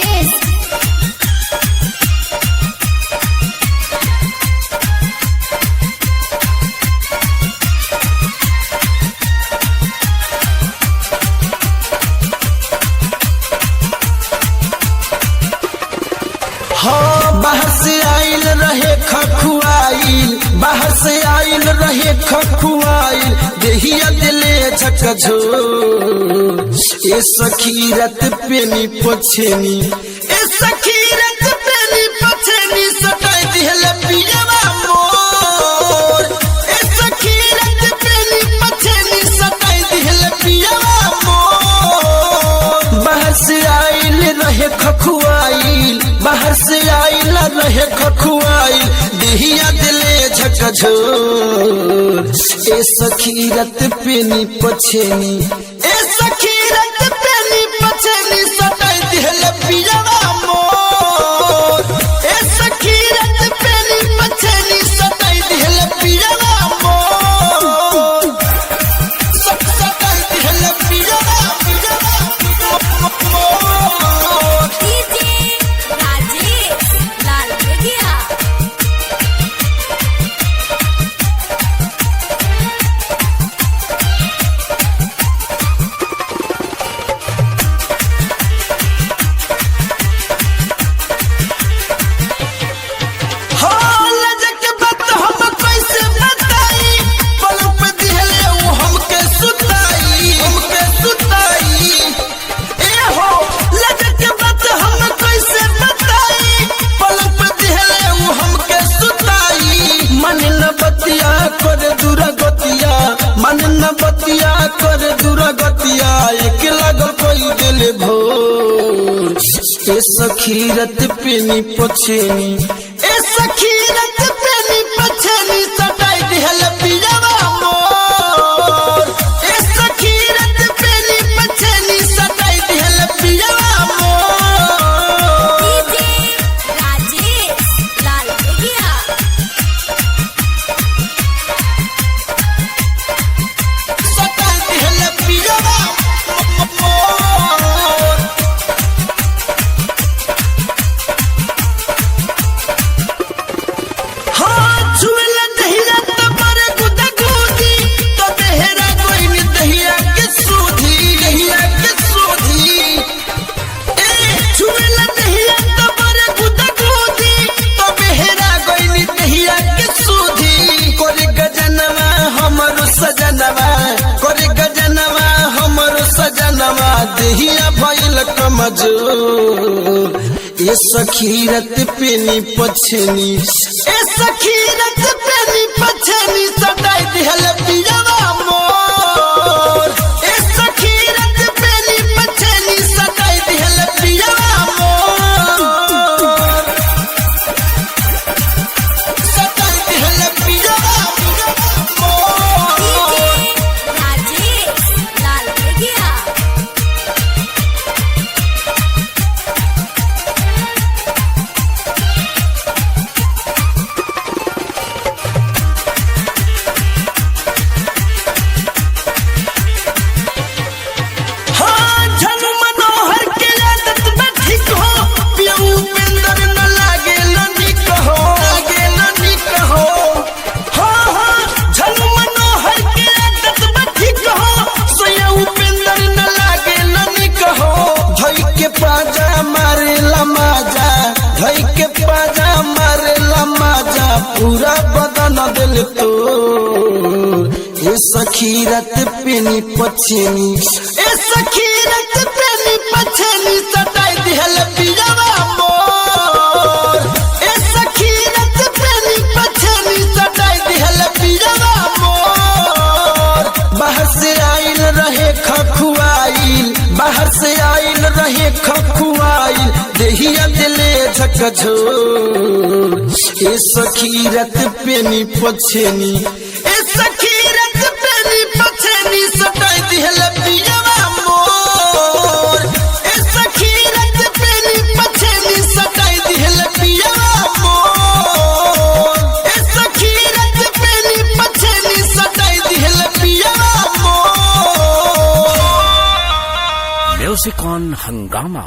राजेश। हाँ बाहर से आइल रहे खखुआइल, बाहर से आइल रहे खखुआइल, देहिया दिले झकझो ए सखी रत पेनी पछेनी, ए सखी रत पेनी पछेनी सटाई दिहले पियवा मोर, ए सखी रत पेनी पछेनी सटाई दिहले पियवा मोर। बाहर से आइल रहे खखुआइल, बाहर से आइल रहे खखुआइल, देहिया दिले झकझोर ए सखी रत पेनी पछेनी, ए सखी रत पेनी पछेनी सटाई दिहले पियवा मोर, ए सखी रत पेनी पछेनी सटाई दिहले पियवा मोर, सटाई दिहले पियवा मोर। डीजे राजेश लाल बेगिया। कर दुरागतिया एक लागल कोई दिल भोर ए सखी रत पेनी पछेनी, ए सखी रत पेनी पछेनी सटाई दिहले पियवा मोर, ए सखी रत पेनी पछेनी सटाई दिहले पियवा मोर। डीजे राजेश लाल बेगिया। सटाई दिहले पियवा मोर। हाँ झूल दहिया तमरे गुदा गुदी, तो देहरा कोई नि दहिया के सूधी, दहिया के सूधी। ए झूल दहिया तमरे गुदा गुदी, तो देहरा कोई नि दहिया के सूधी। करे गजनवा हमरो सजनवा, करे गजनवा हमरो सजनवा, देहिया भइल कमजोर ए सखी रत पेनी पछेनी, ए सखी रत पेनी पछेनी सटाई दिहले पियवा मोर, ए सखी रत पेनी पछेनी सटाई दिहले पियवा मोर, सटाई दिहले पियवा मोर। डीजे राजेश लाल बेगिया। हाँ झनु मनोहर के आदत में ठीक हो, पियऊ पेंदर न लागे निक हो, लागे निक हो। हाँ हाँ झनु मनोहर के आदत में ठीक हो, सोयऊ पेंदर न लागे निक हो। धई के पाजा मारे लमाजा, धई के पाजा मारे लमाजा, पूरा बदन दिल तो ए सखी रत पेनी पछेनी, ए सखी रत पेनी पछेनी सटाई दिहले पियवा मोर, ए सखी रत पेनी पछेनी सटाई दिहले पियवा मोर। बाहर से आइल रहे खखुआइल, बाहर से आइल रहे खखुआइल, देहिया दिले झकझोर ए सखी रत पेनी पछेनी, ए सखी रत पेनी पछेनी सटाई दिहले पियवा मोर, ए सखी रत पेनी पछेनी सटाई दिहले पियवा मोर, ए सखी रत पेनी पछेनी सटाई दिहले पियवा मोर। म्यूजिक ऑन हंगामा।